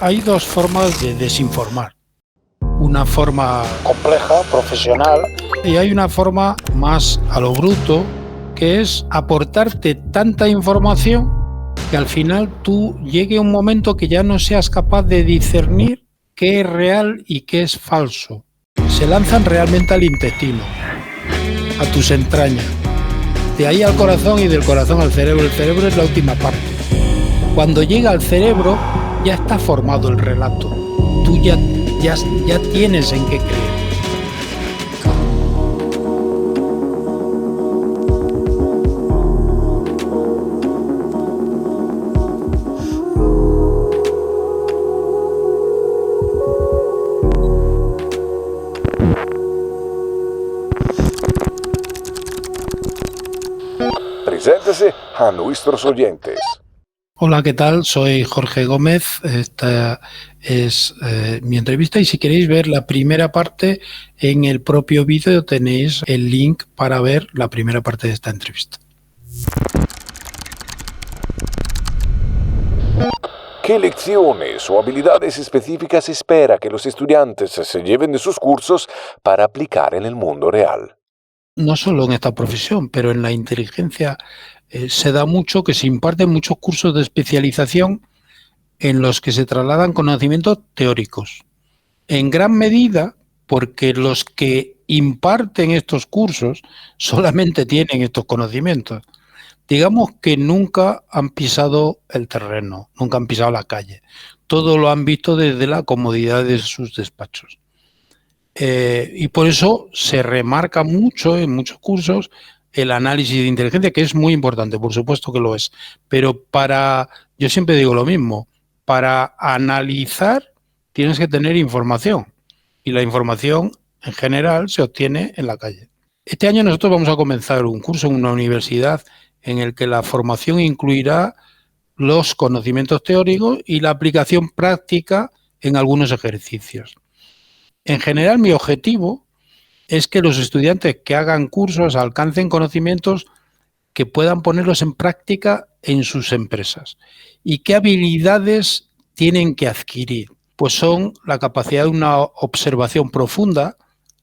hay dos formas de desinformar. Una forma compleja, profesional, y hay una forma más a lo bruto, que es aportarte tanta información que al final tú llegue un momento que ya no seas capaz de discernir qué es real y qué es falso. Se lanzan realmente al intestino, a tus entrañas, de ahí al corazón y del corazón al cerebro. El cerebro es la última parte. Cuando llega al cerebro ya está formado el relato. Tú ya tienes en qué creer. Preséntese a nuestros oyentes. Hola, ¿qué tal? Soy Jorge Gómez. Esta es mi entrevista y si queréis ver la primera parte, en el propio vídeo tenéis el link para ver la primera parte de esta entrevista. ¿Qué lecciones o habilidades específicas espera que los estudiantes se lleven de sus cursos para aplicar en el mundo real? No solo en esta profesión, pero en la inteligencia se da mucho que se imparten muchos cursos de especialización en los que se trasladan conocimientos teóricos. En gran medida porque los que imparten estos cursos solamente tienen estos conocimientos. Digamos que nunca han pisado el terreno, nunca han pisado la calle. Todo lo han visto desde la comodidad de sus despachos. Y por eso se remarca mucho en muchos cursos el análisis de inteligencia, que es muy importante, por supuesto que lo es. Pero yo siempre digo lo mismo, para analizar tienes que tener información. Y la información en general se obtiene en la calle. Este año nosotros vamos a comenzar un curso en una universidad en el que la formación incluirá los conocimientos teóricos y la aplicación práctica en algunos ejercicios. En general, mi objetivo es que los estudiantes que hagan cursos alcancen conocimientos que puedan ponerlos en práctica en sus empresas. ¿Y qué habilidades tienen que adquirir? Pues son la capacidad de una observación profunda,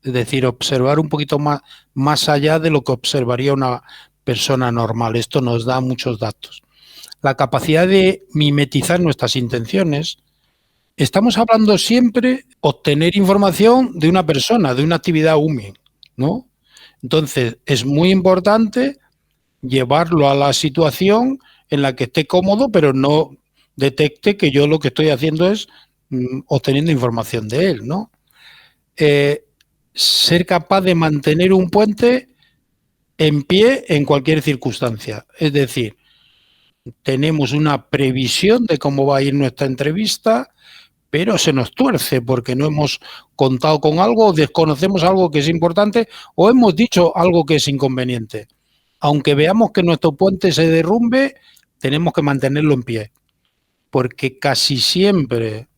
es decir, observar un poquito más allá de lo que observaría una persona normal. Esto nos da muchos datos. La capacidad de mimetizar nuestras intenciones. Estamos hablando siempre de obtener información de una persona, de una actividad human, ¿no? Entonces, es muy importante llevarlo a la situación en la que esté cómodo, pero no detecte que yo lo que estoy haciendo es obteniendo información de él, ¿no? Ser capaz de mantener un puente en pie en cualquier circunstancia. Es decir, tenemos una previsión de cómo va a ir nuestra entrevista, pero se nos tuerce porque no hemos contado con algo, desconocemos algo que es importante o hemos dicho algo que es inconveniente. Aunque veamos que nuestro puente se derrumbe, tenemos que mantenerlo en pie, porque casi siempre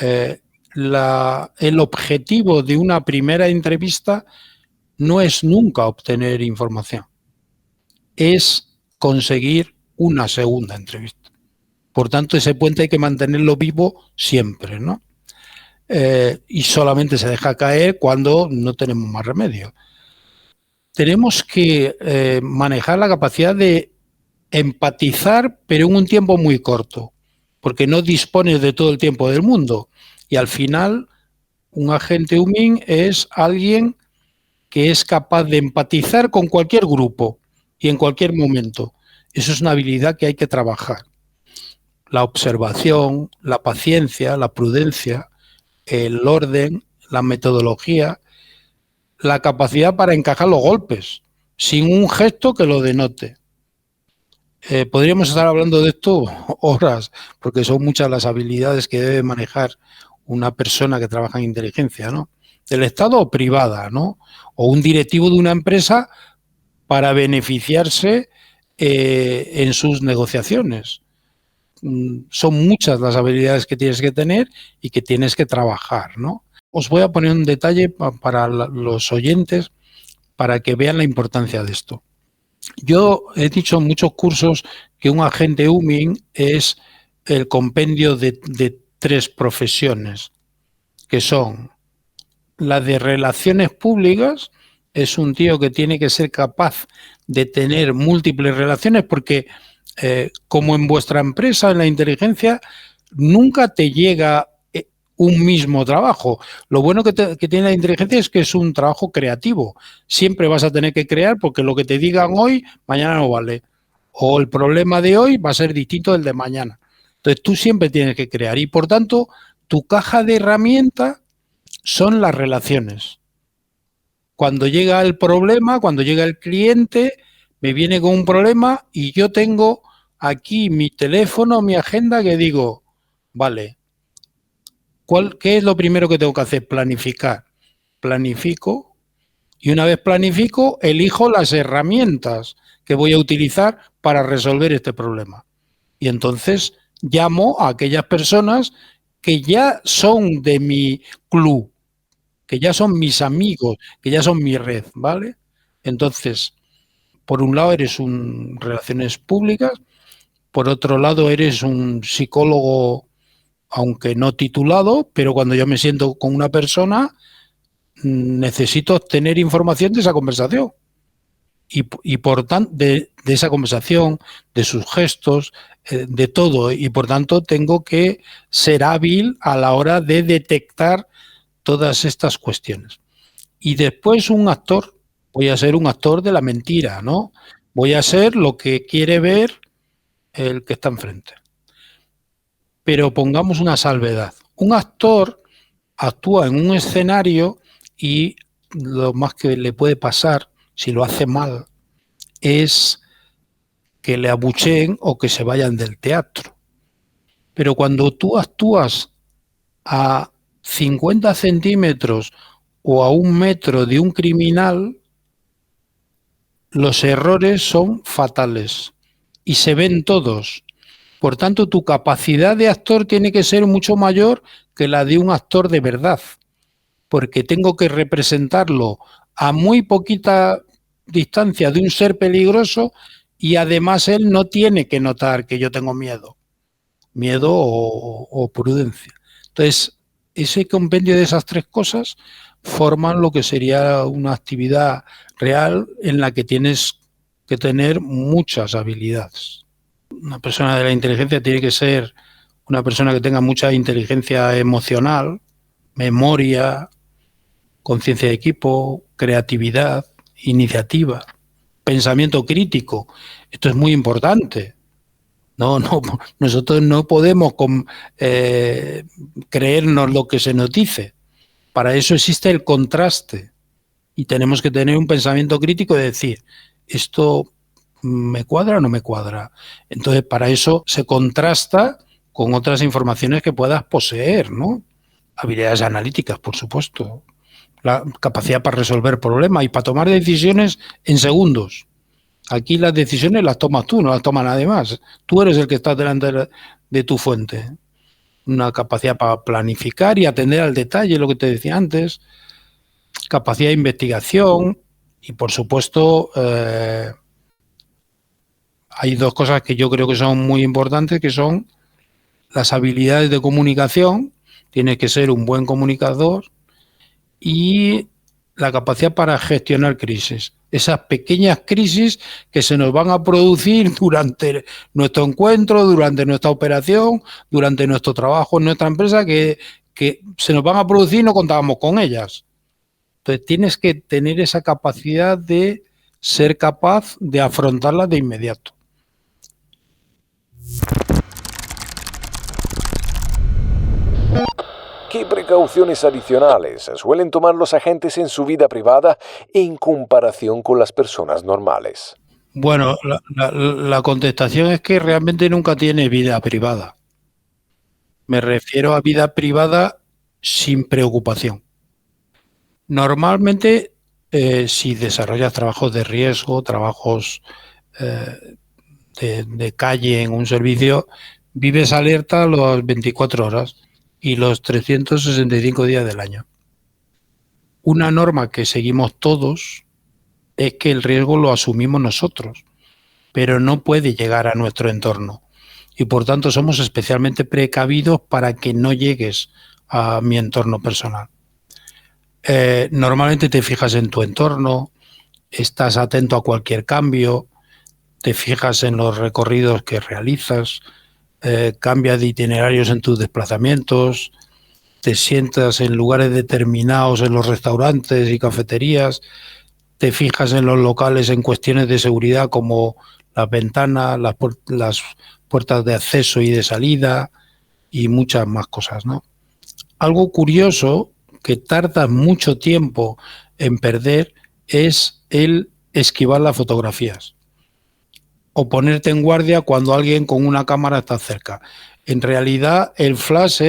el objetivo de una primera entrevista no es nunca obtener información, es conseguir una segunda entrevista. Por tanto, ese puente hay que mantenerlo vivo siempre, ¿no? Y solamente se deja caer cuando no tenemos más remedio. Tenemos que manejar la capacidad de empatizar, pero en un tiempo muy corto, porque no dispones de todo el tiempo del mundo. Y al final, un agente human es alguien que es capaz de empatizar con cualquier grupo y en cualquier momento. Eso es una habilidad que hay que trabajar. La observación, la paciencia, la prudencia, el orden, la metodología, la capacidad para encajar los golpes, sin un gesto que lo denote. Podríamos estar hablando de esto horas, porque son muchas las habilidades que debe manejar una persona que trabaja en inteligencia, ¿no? Del Estado o privada, ¿no? O un directivo de una empresa para beneficiarse en sus negociaciones. Son muchas las habilidades que tienes que tener y que tienes que trabajar, ¿no? Os voy a poner un detalle para los oyentes para que vean la importancia de esto. Yo he dicho en muchos cursos que un agente human es el compendio de tres profesiones, que son las de relaciones públicas. Es un tío que tiene que ser capaz de tener múltiples relaciones porque, como en vuestra empresa, en la inteligencia, nunca te llega un mismo trabajo. Lo bueno que tiene la inteligencia es que es un trabajo creativo. Siempre vas a tener que crear porque lo que te digan hoy, mañana no vale. O el problema de hoy va a ser distinto del de mañana. Entonces tú siempre tienes que crear y, por tanto, tu caja de herramientas son las relaciones. Cuando llega el problema, cuando llega el cliente, me viene con un problema y yo tengo aquí mi teléfono, mi agenda, que digo, vale, ¿qué es lo primero que tengo que hacer? Planificar. Planifico y una vez planifico, elijo las herramientas que voy a utilizar para resolver este problema. Y entonces llamo a aquellas personas que ya son de mi club, que ya son mis amigos, que ya son mi red, ¿vale? Entonces, por un lado eres un relaciones públicas, por otro lado eres un psicólogo, aunque no titulado, pero cuando yo me siento con una persona, necesito obtener información de esa conversación. Y por tanto, de esa conversación, de sus gestos, de todo. Y por tanto, tengo que ser hábil a la hora de detectar todas estas cuestiones. Y después un actor, voy a ser un actor de la mentira, ¿no? Voy a ser lo que quiere ver el que está enfrente. Pero pongamos una salvedad. Un actor actúa en un escenario y lo más que le puede pasar, si lo hace mal, es que le abucheen o que se vayan del teatro. Pero cuando tú actúas a 50 centímetros o a 1 metro de un criminal, los errores son fatales y se ven todos. Por tanto, tu capacidad de actor tiene que ser mucho mayor que la de un actor de verdad, porque tengo que representarlo a muy poquita distancia de un ser peligroso y además él no tiene que notar que yo tengo miedo o prudencia. Entonces, ese compendio de esas tres cosas forman lo que sería una actividad real en la que tienes que tener muchas habilidades. Una persona de la inteligencia tiene que ser una persona que tenga mucha inteligencia emocional, memoria, conciencia de equipo, creatividad, iniciativa, pensamiento crítico. Esto es muy importante. Nosotros no podemos creernos lo que se nos dice. Para eso existe el contraste y tenemos que tener un pensamiento crítico de decir, ¿esto me cuadra o no me cuadra? Entonces, para eso se contrasta con otras informaciones que puedas poseer, ¿no? Habilidades analíticas, por supuesto. La capacidad para resolver problemas y para tomar decisiones en segundos. Aquí las decisiones las tomas tú, no las toma nadie más. Tú eres el que está delante de tu fuente. Una capacidad para planificar y atender al detalle, lo que te decía antes. Capacidad de investigación y, por supuesto, hay dos cosas que yo creo que son muy importantes, que son las habilidades de comunicación. Tienes que ser un buen comunicador y la capacidad para gestionar crisis. Esas pequeñas crisis que se nos van a producir durante nuestro encuentro, durante nuestra operación, durante nuestro trabajo en nuestra empresa, que se nos van a producir y no contábamos con ellas. Entonces tienes que tener esa capacidad de ser capaz de afrontarlas de inmediato. ¿Qué precauciones adicionales suelen tomar los agentes en su vida privada en comparación con las personas normales? Bueno, la contestación es que realmente nunca tiene vida privada. Me refiero a vida privada sin preocupación. Normalmente, si desarrollas trabajos de riesgo, trabajos de calle en un servicio, vives alerta las 24 horas y los 365 días del año. Una norma que seguimos todos es que el riesgo lo asumimos nosotros, pero no puede llegar a nuestro entorno. y por tanto somos especialmente precavidos para que no llegues a mi entorno personal. Normalmente te fijas en tu entorno, estás atento a cualquier cambio, te fijas en los recorridos que realizas, cambias de itinerarios en tus desplazamientos, te sientas en lugares determinados en los restaurantes y cafeterías, te fijas en los locales en cuestiones de seguridad como las ventanas, las puertas de acceso y de salida y muchas más cosas, ¿no? Algo curioso que tarda mucho tiempo en perder es el esquivar las fotografías o ponerte en guardia cuando alguien con una cámara está cerca. En realidad el flash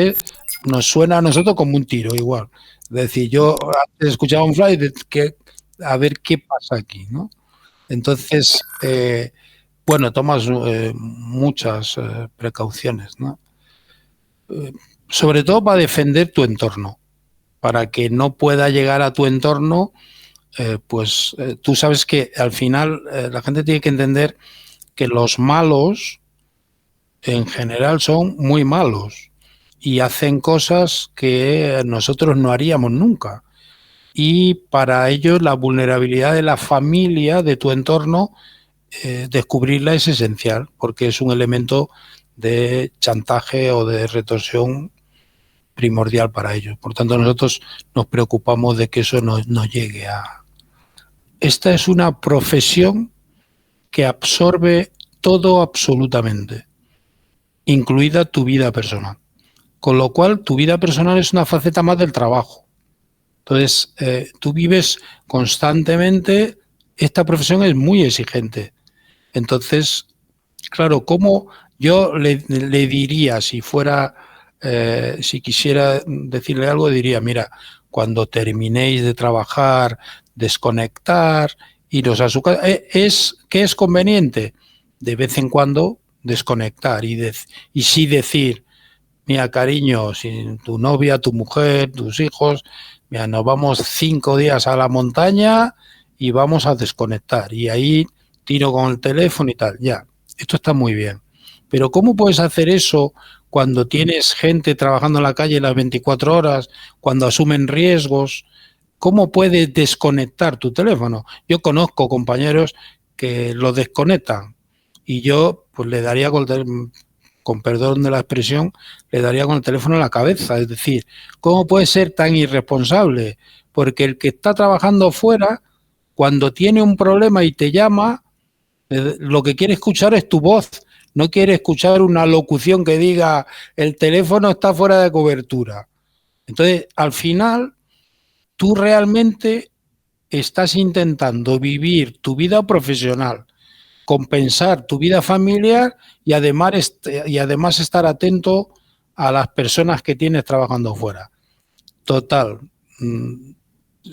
nos suena a nosotros como un tiro igual. Es decir, yo antes escuchaba un flash que a ver qué pasa aquí, ¿no? Entonces, bueno, tomas muchas precauciones, ¿no? Sobre todo para defender tu entorno, para que no pueda llegar a tu entorno, pues tú sabes que al final la gente tiene que entender que los malos en general son muy malos y hacen cosas que nosotros no haríamos nunca. Y para ello la vulnerabilidad de la familia, de tu entorno, descubrirla es esencial porque es un elemento de chantaje o de retorsión primordial para ellos. Por tanto, nosotros nos preocupamos de que eso no llegue a... Esta es una profesión que absorbe todo absolutamente, incluida tu vida personal. Con lo cual, tu vida personal es una faceta más del trabajo. Entonces, tú vives constantemente, esta profesión es muy exigente. Entonces, claro, ¿cómo yo le diría, si fuera, si quisiera decirle algo, diría, mira, cuando terminéis de trabajar, desconectar, iros a su casa, ¿qué es conveniente? De vez en cuando desconectar y sí decir, mira, cariño, si tu novia, tu mujer, tus hijos, mira, nos vamos 5 días a la montaña y vamos a desconectar. Y ahí tiro con el teléfono y tal. Ya, esto está muy bien. Pero ¿cómo puedes hacer eso cuando tienes gente trabajando en la calle las 24 horas, cuando asumen riesgos? ¿Cómo puedes desconectar tu teléfono? Yo conozco compañeros que lo desconectan y yo pues le daría con perdón de la expresión, le daría con el teléfono en la cabeza. Es decir, ¿cómo puede ser tan irresponsable? Porque el que está trabajando fuera, cuando tiene un problema y te llama, lo que quiere escuchar es tu voz. No quiere escuchar una locución que diga el teléfono está fuera de cobertura. Entonces, al final, tú realmente estás intentando vivir tu vida profesional, compensar tu vida familiar y además estar atento a las personas que tienes trabajando fuera. Total,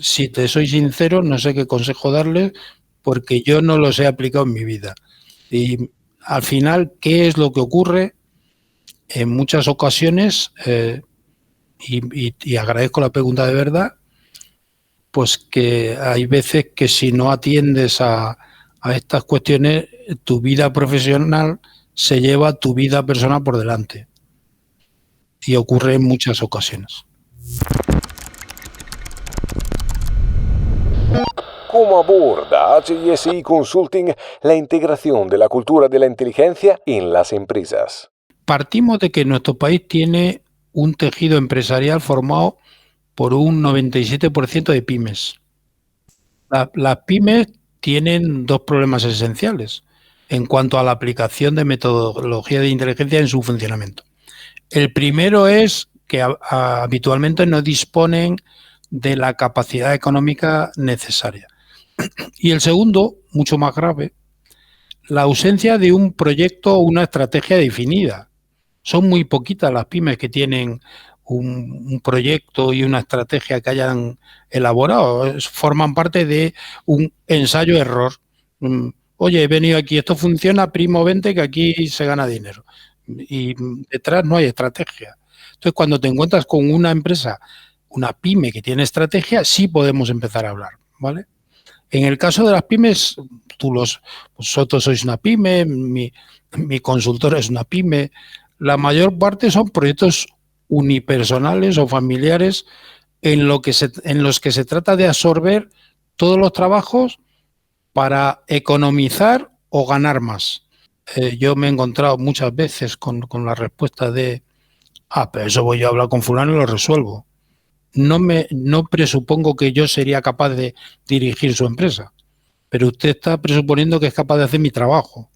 si te soy sincero, no sé qué consejo darles porque yo no los he aplicado en mi vida. Y al final, ¿qué es lo que ocurre? En muchas ocasiones, y agradezco la pregunta de verdad, pues que hay veces que si no atiendes a estas cuestiones, tu vida profesional se lleva tu vida personal por delante. Y ocurre en muchas ocasiones. ¿Cómo aborda HSI Consulting la integración de la cultura de la inteligencia en las empresas? Partimos de que nuestro país tiene un tejido empresarial formado por un 97% de pymes. Las pymes tienen dos problemas esenciales en cuanto a la aplicación de metodología de inteligencia en su funcionamiento. El primero es que habitualmente no disponen de la capacidad económica necesaria. Y el segundo, mucho más grave, la ausencia de un proyecto o una estrategia definida. Son muy poquitas las pymes que tienen un proyecto y una estrategia que hayan elaborado. Forman parte de un ensayo-error. Oye, he venido aquí, esto funciona, primo, vente, que aquí se gana dinero. Y detrás no hay estrategia. Entonces, cuando te encuentras con una empresa, una pyme que tiene estrategia, sí podemos empezar a hablar, ¿vale? En el caso de las pymes, vosotros sois una pyme, mi consultora es una pyme. La mayor parte son proyectos unipersonales o familiares en los que se trata de absorber todos los trabajos para economizar o ganar más. Yo me he encontrado muchas veces con la respuesta de pero eso voy yo a hablar con fulano y lo resuelvo. No presupongo que yo sería capaz de dirigir su empresa, pero usted está presuponiendo que es capaz de hacer mi trabajo.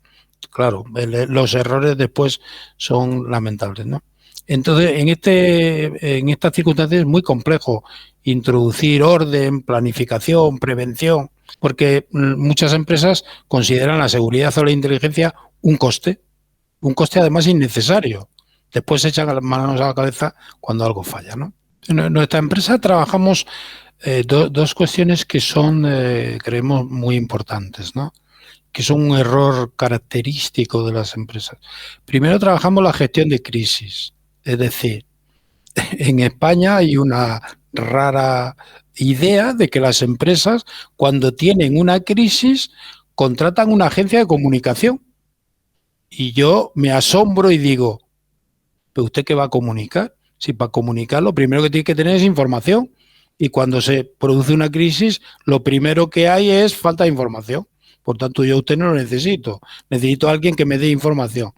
Claro, los errores después son lamentables, ¿no? Entonces, en estas circunstancias es muy complejo introducir orden, planificación, prevención, porque muchas empresas consideran la seguridad o la inteligencia un coste además innecesario. Después se echan las manos a la cabeza cuando algo falla, ¿no? En nuestra empresa trabajamos dos cuestiones que son, creemos, muy importantes, ¿no? Que son un error característico de las empresas. Primero, trabajamos la gestión de crisis. Es decir, en España hay una rara idea de que las empresas, cuando tienen una crisis, contratan una agencia de comunicación. Y yo me asombro y digo, ¿pero usted qué va a comunicar? Si para comunicar lo primero que tiene que tener es información. Y cuando se produce una crisis, lo primero que hay es falta de información. Por tanto, yo a usted no lo necesito. Necesito a alguien que me dé información.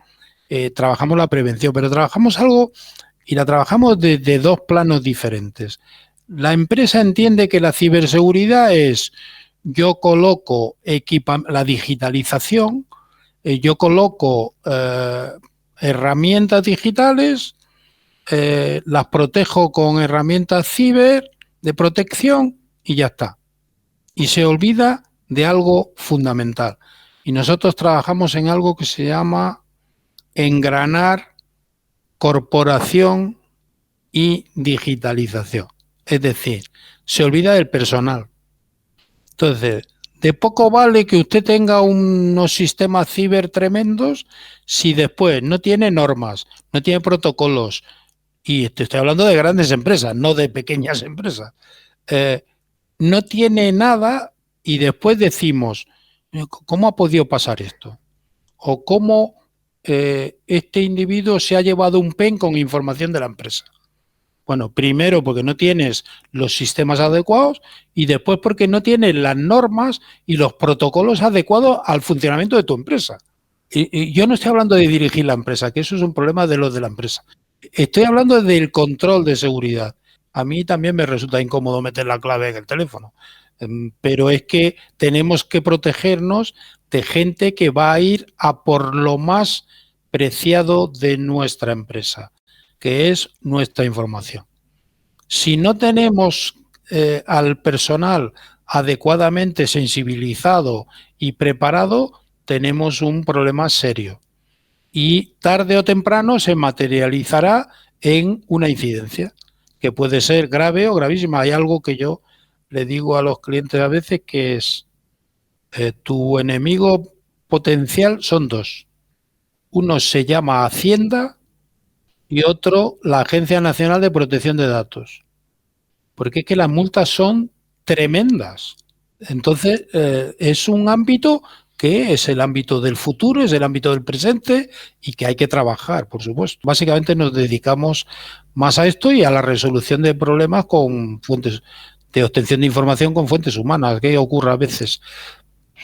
Trabajamos la prevención, pero trabajamos algo y la trabajamos de dos planos diferentes. La empresa entiende que la ciberseguridad es yo coloco la digitalización, yo coloco herramientas digitales, las protejo con herramientas ciber de protección y ya está. Y se olvida de algo fundamental. Y nosotros trabajamos en algo que se llama engranar corporación y digitalización. Es decir, se olvida del personal. Entonces, de poco vale que usted tenga unos sistemas ciber tremendos si después no tiene normas, no tiene protocolos. Y te estoy hablando de grandes empresas, no de pequeñas empresas. No tiene nada y después decimos, ¿cómo ha podido pasar esto? O cómo este individuo se ha llevado un PEN con información de la empresa. Bueno, primero porque no tienes los sistemas adecuados y después porque no tienes las normas y los protocolos adecuados al funcionamiento de tu empresa. Y yo no estoy hablando de dirigir la empresa, que eso es un problema de los de la empresa. Estoy hablando del control de seguridad. A mí también me resulta incómodo meter la clave en el teléfono, pero es que tenemos que protegernos de gente que va a ir a por lo más preciado de nuestra empresa, que es nuestra información. Si no tenemos al personal adecuadamente sensibilizado y preparado, tenemos un problema serio. Y tarde o temprano se materializará en una incidencia, que puede ser grave o gravísima. Hay algo que yo le digo a los clientes a veces que es tu enemigo potencial son dos. Uno se llama Hacienda y otro la Agencia Nacional de Protección de Datos. Porque es que las multas son tremendas. Entonces, es un ámbito que es el ámbito del futuro, es el ámbito del presente y que hay que trabajar, por supuesto. Básicamente nos dedicamos más a esto y a la resolución de problemas con fuentes de obtención de información con fuentes humanas. ¿Qué ocurre a veces?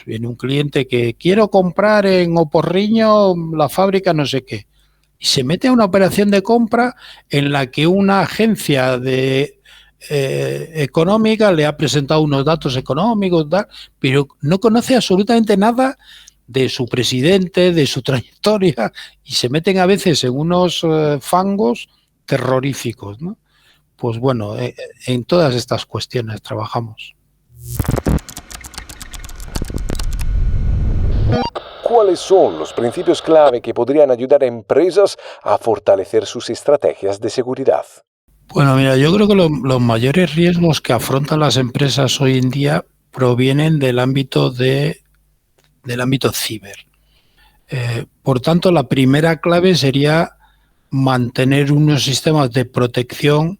Viene un cliente que quiero comprar en Oporriño la fábrica no sé qué y se mete a una operación de compra en la que una agencia económica le ha presentado unos datos económicos, pero no conoce absolutamente nada de su presidente, de su trayectoria y se meten a veces en unos fangos terroríficos, ¿no? Pues bueno, en todas estas cuestiones trabajamos. ¿Cuáles son los principios clave que podrían ayudar a empresas a fortalecer sus estrategias de seguridad? Bueno, mira, yo creo que los mayores riesgos que afrontan las empresas hoy en día provienen del ámbito ciber. Por tanto, la primera clave sería mantener unos sistemas de protección,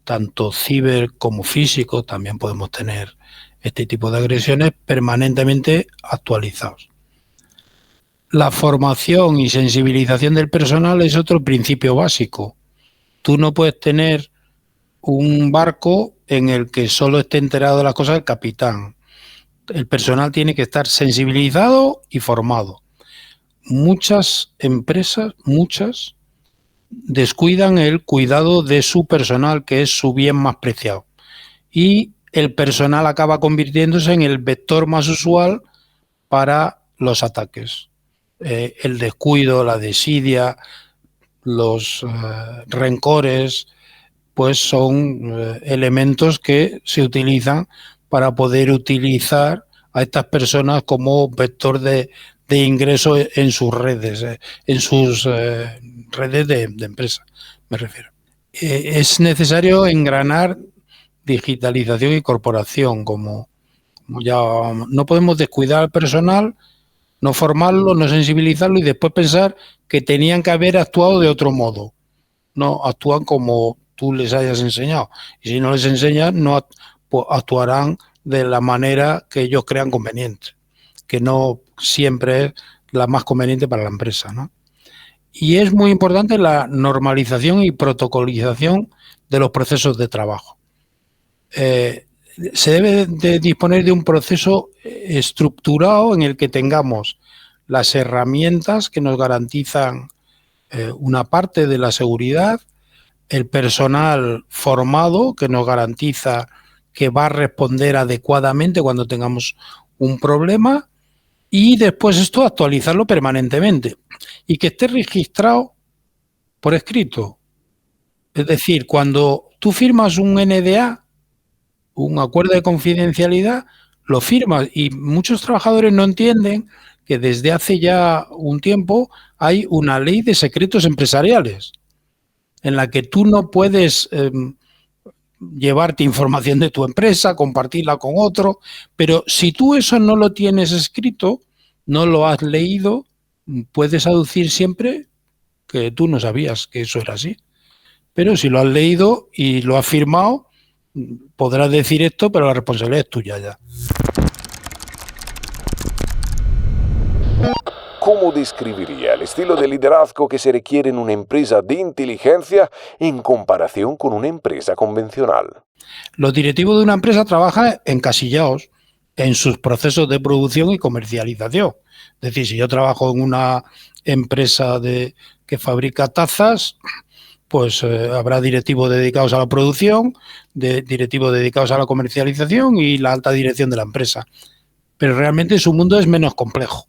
tanto ciber como físico, también podemos tener este tipo de agresiones permanentemente actualizados. La formación y sensibilización del personal es otro principio básico. Tú no puedes tener un barco en el que solo esté enterado de las cosas el capitán. El personal tiene que estar sensibilizado y formado. Muchas empresas, descuidan el cuidado de su personal, que es su bien más preciado. Y el personal acaba convirtiéndose en el vector más usual para los ataques. El descuido, la desidia, los rencores, pues son elementos que se utilizan para poder utilizar a estas personas como vector de ingreso en sus redes, redes de empresa, me refiero. Es necesario engranar digitalización y corporación, como ya no podemos descuidar al personal, no formarlo, no sensibilizarlo y después pensar que tenían que haber actuado de otro modo. No, actúan como tú les hayas enseñado. Y si no les enseñas, no pues actuarán de la manera que ellos crean conveniente, que no siempre es la más conveniente para la empresa, ¿no? Y es muy importante la normalización y protocolización de los procesos de trabajo. Se debe de disponer de un proceso estructurado en el que tengamos las herramientas que nos garantizan una parte de la seguridad, el personal formado que nos garantiza que va a responder adecuadamente cuando tengamos un problema y después esto actualizarlo permanentemente y que esté registrado por escrito. Es decir, cuando tú firmas un NDA, un acuerdo de confidencialidad, lo firmas y muchos trabajadores no entienden que desde hace ya un tiempo hay una ley de secretos empresariales en la que tú no puedes llevarte información de tu empresa, compartirla con otro, pero si tú eso no lo tienes escrito, no lo has leído, puedes aducir siempre que tú no sabías que eso era así. Pero si lo has leído y lo has firmado, podrás decir esto, pero la responsabilidad es tuya ya. ¿Cómo describiría el estilo de liderazgo que se requiere en una empresa de inteligencia en comparación con una empresa convencional? Los directivos de una empresa trabajan encasillados en sus procesos de producción y comercialización. Es decir, si yo trabajo en una empresa que fabrica tazas, pues habrá directivos dedicados a la producción, directivos dedicados a la comercialización y la alta dirección de la empresa. Pero realmente su mundo es menos complejo.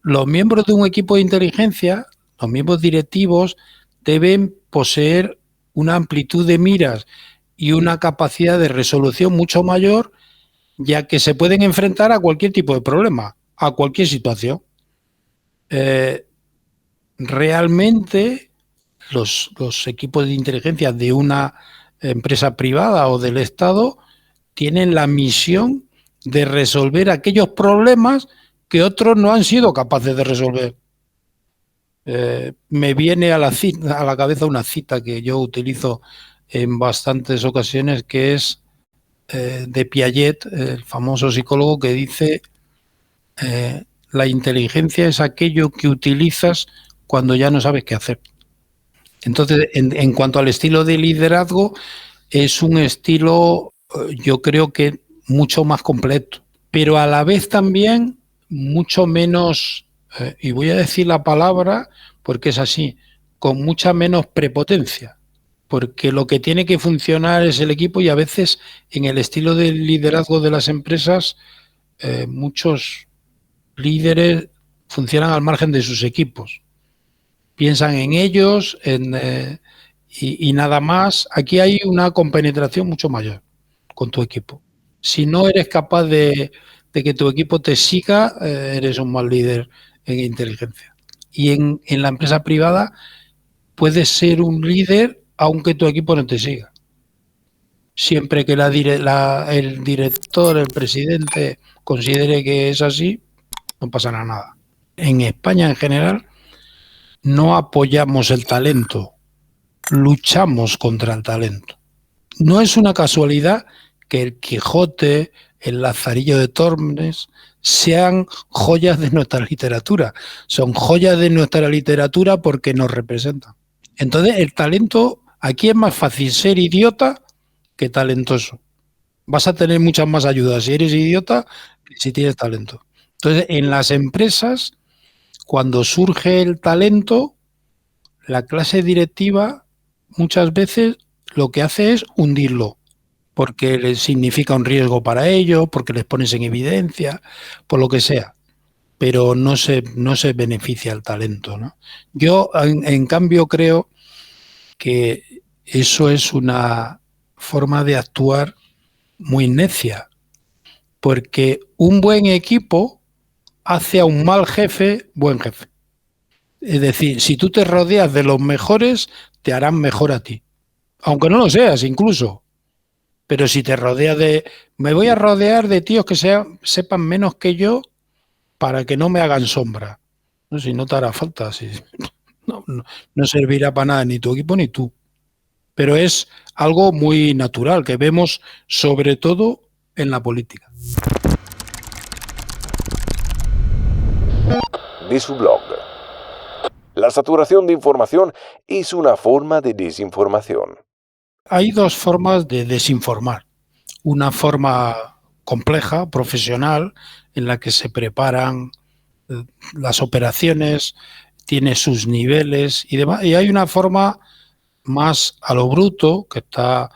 Los miembros de un equipo de inteligencia, los miembros directivos, deben poseer una amplitud de miras y una capacidad de resolución mucho mayor, ya que se pueden enfrentar a cualquier tipo de problema, a cualquier situación. Realmente los equipos de inteligencia de una empresa privada o del Estado tienen la misión de resolver aquellos problemas que otros no han sido capaces de resolver. Me viene a la cabeza una cita que yo utilizo en bastantes ocasiones, que es de Piaget, el famoso psicólogo, que dice la inteligencia es aquello que utilizas cuando ya no sabes qué hacer. Entonces, en cuanto al estilo de liderazgo, es un estilo, yo creo que mucho más completo, pero a la vez también mucho menos, y voy a decir la palabra porque es así, con mucha menos prepotencia, porque lo que tiene que funcionar es el equipo y a veces en el estilo de liderazgo de las empresas muchos líderes funcionan al margen de sus equipos. Piensan en ellos y nada más. Aquí hay una compenetración mucho mayor con tu equipo. Si no eres capaz de que tu equipo te siga, eres un mal líder en inteligencia. Y en la empresa privada puedes ser un líder aunque tu equipo no te siga. Siempre que el director, el presidente considere que es así, no pasará nada. En España en general no apoyamos el talento, luchamos contra el talento. No es una casualidad que el Quijote, el Lazarillo de Tormes, sean joyas de nuestra literatura. Son joyas de nuestra literatura porque nos representan. Entonces, el talento, aquí es más fácil ser idiota que talentoso. Vas a tener muchas más ayudas si eres idiota que si tienes talento. Entonces, en las empresas, cuando surge el talento, la clase directiva muchas veces lo que hace es hundirlo, porque les significa un riesgo para ellos, porque les pones en evidencia, por lo que sea, pero no se beneficia el talento, ¿no? Yo, en cambio, creo que eso es una forma de actuar muy necia, porque un buen equipo hace a un mal jefe buen jefe. Es decir, si tú te rodeas de los mejores, te harán mejor a ti. Aunque no lo seas, incluso. Pero si te rodeas de... Me voy a rodear de tíos que sepan menos que yo para que no me hagan sombra. No, si no te hará falta. Si, no servirá para nada ni tu equipo ni tú. Pero es algo muy natural que vemos sobre todo en la política. De su blog. La saturación de información es una forma de desinformación. Hay dos formas de desinformar. Una forma compleja, profesional, en la que se preparan las operaciones, tiene sus niveles y demás. Y hay una forma más a lo bruto, que está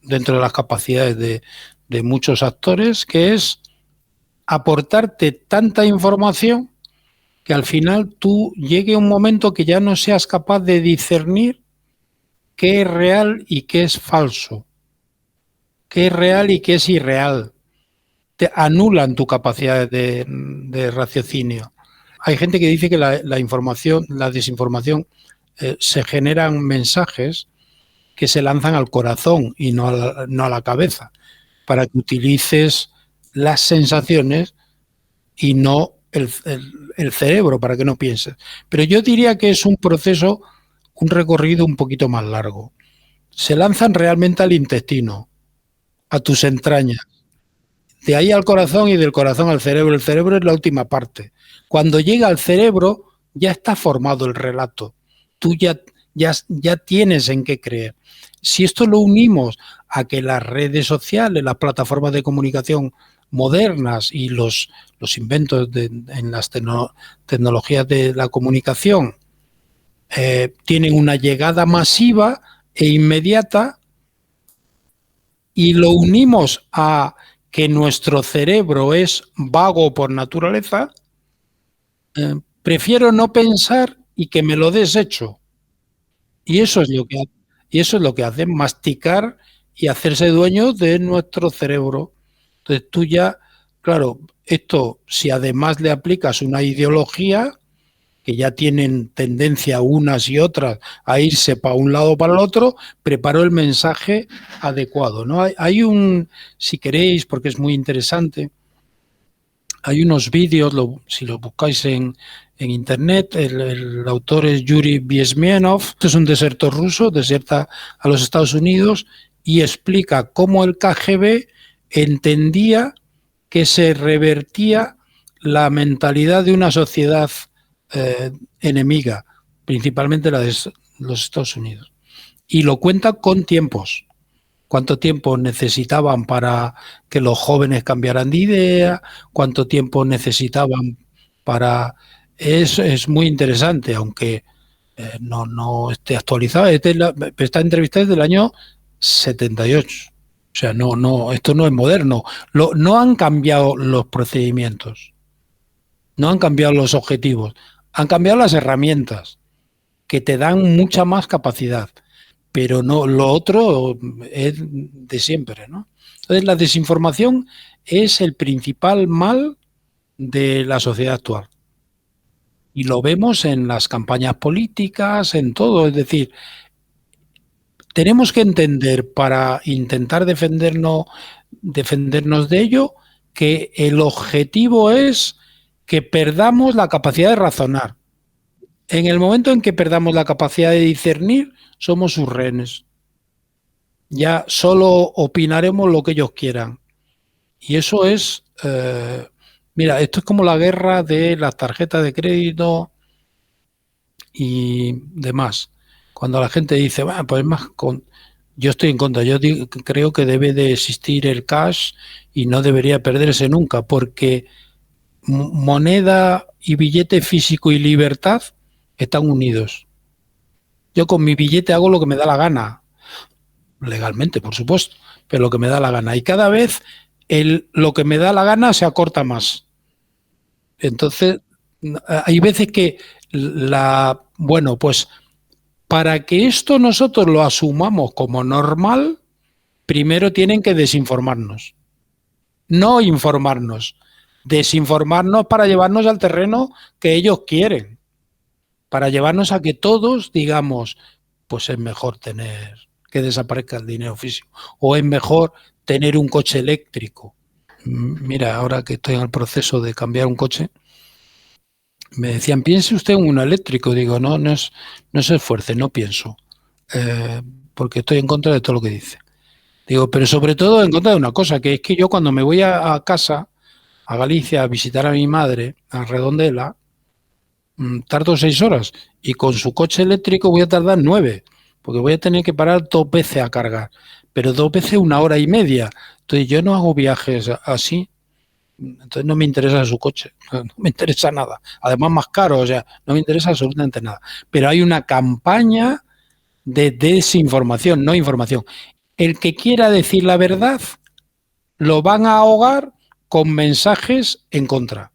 dentro de las capacidades de muchos actores, que es aportarte tanta información que al final tú llegue un momento que ya no seas capaz de discernir qué es real y qué es falso, qué es real y qué es irreal. Te anulan tu capacidad de raciocinio. Hay gente que dice que la información, la desinformación, se generan mensajes que se lanzan al corazón y no a la cabeza, para que utilices las sensaciones y no el cerebro, para que no pienses. Pero yo diría que es un proceso, un recorrido un poquito más largo. Se lanzan realmente al intestino, a tus entrañas. De ahí al corazón y del corazón al cerebro. El cerebro es la última parte. Cuando llega al cerebro ya está formado el relato. Tú ya tienes en qué creer. Si esto lo unimos a que las redes sociales, las plataformas de comunicación modernas y los inventos en las tecnologías de la comunicación tienen una llegada masiva e inmediata, y lo unimos a que nuestro cerebro es vago por naturaleza, prefiero no pensar y que me lo des hecho. Y eso es lo que hacen, masticar y hacerse dueño de nuestro cerebro. Entonces tú ya, claro, esto, si además le aplicas una ideología, que ya tienen tendencia unas y otras a irse para un lado o para el otro, preparo el mensaje adecuado, ¿no? Hay si queréis, porque es muy interesante, hay unos vídeos, si lo buscáis en internet, el autor es Yuri Bezmenov, es un desertor ruso, deserta a los Estados Unidos y explica cómo el KGB entendía que se revertía la mentalidad de una sociedad enemiga, principalmente la de los Estados Unidos. Y lo cuenta con tiempos. ¿Cuánto tiempo necesitaban para que los jóvenes cambiaran de idea? ¿Cuánto tiempo necesitaban para...? Es muy interesante, aunque no esté actualizado. Esta entrevista es del año 78. O sea, esto no es moderno. No han cambiado los procedimientos. No han cambiado los objetivos. Han cambiado las herramientas, que te dan mucha más capacidad, pero no, lo otro es de siempre, ¿no? Entonces, la desinformación es el principal mal de la sociedad actual. Y lo vemos en las campañas políticas, en todo. Es decir, tenemos que entender, para intentar defendernos de ello, que el objetivo es que perdamos la capacidad de razonar. En el momento en que perdamos la capacidad de discernir, somos sus rehenes. Ya solo opinaremos lo que ellos quieran. Y eso es, mira, esto es como la guerra de las tarjetas de crédito y demás. Cuando la gente dice, bueno, pues yo estoy en contra, creo que debe de existir el cash y no debería perderse nunca, porque moneda y billete físico y libertad están unidos. Yo con mi billete hago lo que me da la gana, legalmente, por supuesto, pero lo que me da la gana. Y cada vez lo que me da la gana se acorta más. Entonces, hay veces que bueno, pues para que esto nosotros lo asumamos como normal, primero tienen que desinformarnos. No informarnos. Desinformarnos para llevarnos al terreno que ellos quieren. Para llevarnos a que todos digamos, pues es mejor que desaparezca el dinero físico. O es mejor tener un coche eléctrico. Mira, ahora que estoy en el proceso de cambiar un coche, me decían, piense usted en uno eléctrico. Digo, no se esfuerce, no pienso. Porque estoy en contra de todo lo que dice. Digo, pero sobre todo en contra de una cosa, que es que yo cuando me voy a casa, a Galicia, a visitar a mi madre, a Redondela, tardo 6 horas. Y con su coche eléctrico voy a tardar 9, porque voy a tener que parar 2 veces a cargar. Pero 2 veces 1 hora y media. Entonces yo no hago viajes así. Entonces no me interesa su coche, no me interesa nada. Además más caro, o sea, no me interesa absolutamente nada. Pero hay una campaña de desinformación, no información. El que quiera decir la verdad lo van a ahogar con mensajes en contra.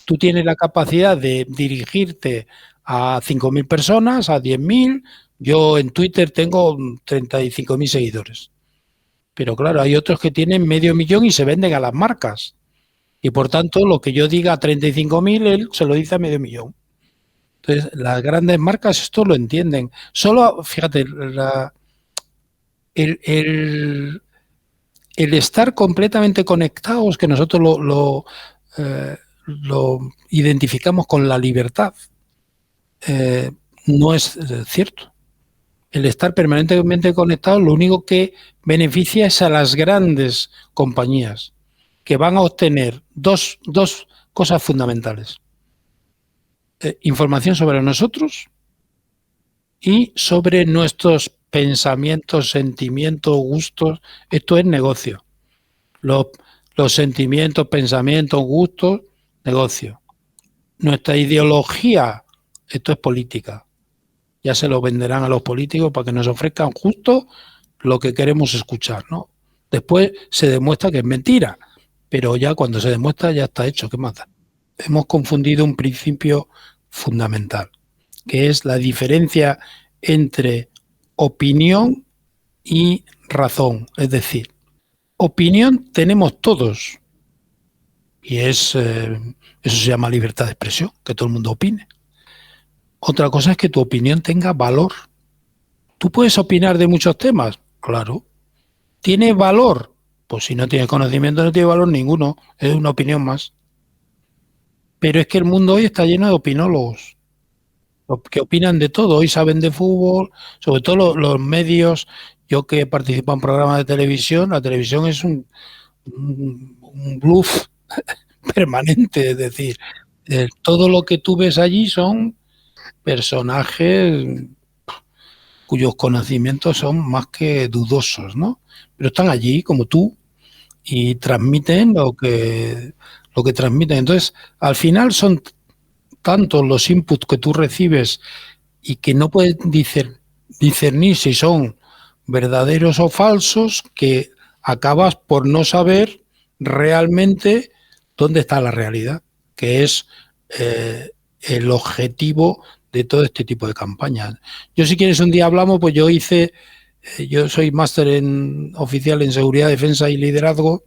Tú tienes la capacidad de dirigirte a 5.000 personas, a 10.000. Yo en Twitter tengo 35.000 seguidores. Pero claro, hay otros que tienen 500.000 y se venden a las marcas. Y por tanto, lo que yo diga a 35.000, él se lo dice a 500.000. Entonces, las grandes marcas esto lo entienden. Solo, fíjate, el estar completamente conectados, que nosotros lo identificamos con la libertad, no es cierto. El estar permanentemente conectados lo único que beneficia es a las grandes compañías, que van a obtener dos cosas fundamentales. Información sobre nosotros y sobre nuestros pensamientos, sentimientos, gustos. Esto es negocio. Los sentimientos, pensamientos, gustos, negocio. Nuestra ideología, esto es política. Ya se lo venderán a los políticos para que nos ofrezcan justo lo que queremos escuchar, ¿no? Después se demuestra que es mentira, pero ya cuando se demuestra ya está hecho. ¿Qué más da? Hemos confundido un principio fundamental, que es la diferencia entre opinión y razón. Es decir, opinión tenemos todos y eso se llama libertad de expresión, que todo el mundo opine. Otra cosa es que tu opinión tenga valor. ¿Tú puedes opinar de muchos temas? Claro. ¿Tiene valor? Pues si no tienes conocimiento no tiene valor ninguno, es una opinión más. Pero es que el mundo hoy está lleno de opinólogos, que opinan de todo. Hoy saben de fútbol, sobre todo los medios. Yo que he participado en programas de televisión, la televisión es un bluff permanente, es decir, todo lo que tú ves allí son personajes cuyos conocimientos son más que dudosos, ¿no? Pero están allí como tú y transmiten lo que transmiten. Entonces, al final son tantos los inputs que tú recibes y que no puedes discernir si son verdaderos o falsos, que acabas por no saber realmente dónde está la realidad, que es el objetivo de todo este tipo de campañas. Yo, si quieres, un día hablamos, pues yo soy máster oficial en seguridad, defensa y liderazgo,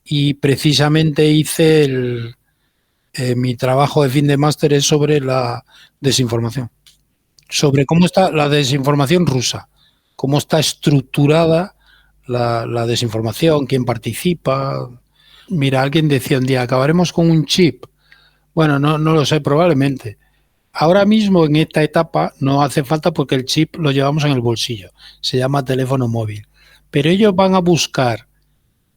y precisamente hice mi trabajo de fin de máster es sobre la desinformación, sobre cómo está la desinformación rusa, cómo está estructurada la desinformación, quién participa. Mira, alguien decía un día, acabaremos con un chip. Bueno, no lo sé, probablemente. Ahora mismo, en esta etapa, no hace falta porque el chip lo llevamos en el bolsillo. Se llama teléfono móvil. Pero ellos van a buscar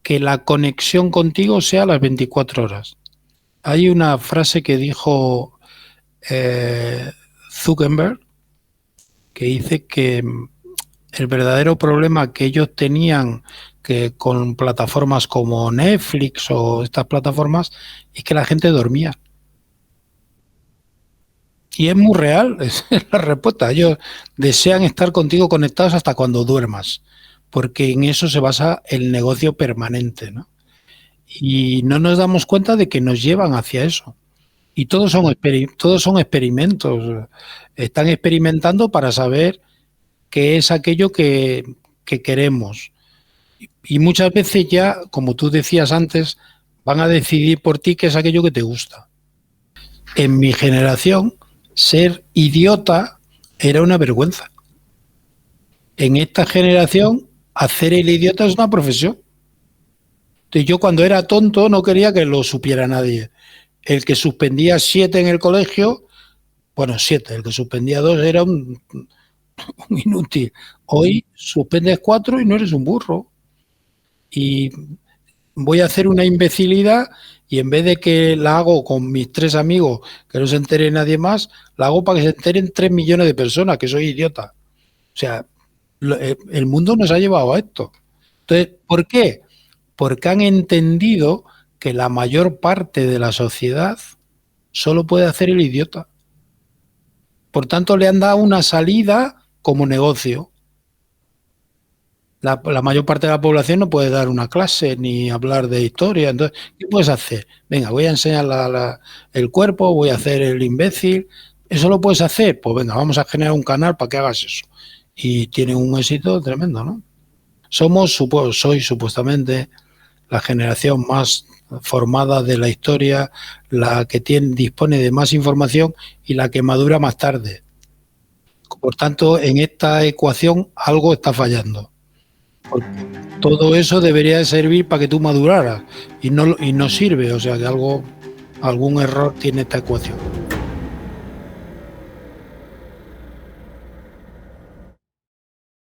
que la conexión contigo sea a las 24 horas. Hay una frase que dijo Zuckerberg, que dice que el verdadero problema que ellos tenían que con plataformas como Netflix o estas plataformas es que la gente dormía. Y es muy real, es la respuesta. Ellos desean estar contigo conectados hasta cuando duermas, porque en eso se basa el negocio permanente, ¿no? Y no nos damos cuenta de que nos llevan hacia eso. Y todos son experimentos. Están experimentando para saber qué es aquello que queremos. Y muchas veces ya, como tú decías antes, van a decidir por ti qué es aquello que te gusta. En mi generación, ser idiota era una vergüenza. En esta generación, hacer el idiota es una profesión. Entonces, yo cuando era tonto no quería que lo supiera nadie. El que suspendía 7 en el colegio, bueno, 7, el que suspendía 2 era un inútil. Hoy suspendes 4 y no eres un burro. Y voy a hacer una imbecilidad y en vez de que la hago con mis 3 amigos, que no se entere nadie más, la hago para que se enteren 3 millones de personas, que soy idiota. O sea, el mundo nos ha llevado a esto. Entonces, ¿por qué? Porque han entendido que la mayor parte de la sociedad solo puede hacer el idiota. Por tanto, le han dado una salida como negocio. La mayor parte de la población no puede dar una clase ni hablar de historia. Entonces, ¿qué puedes hacer? Venga, voy a enseñar el cuerpo, voy a hacer el imbécil. ¿Eso lo puedes hacer? Pues venga, vamos a generar un canal para que hagas eso. Y tiene un éxito tremendo, ¿no? Soy supuestamente la generación más formada de la historia, la que dispone de más información y la que madura más tarde. Por tanto, en esta ecuación algo está fallando. Todo eso debería de servir para que tú maduraras y no sirve, o sea que algún error tiene esta ecuación.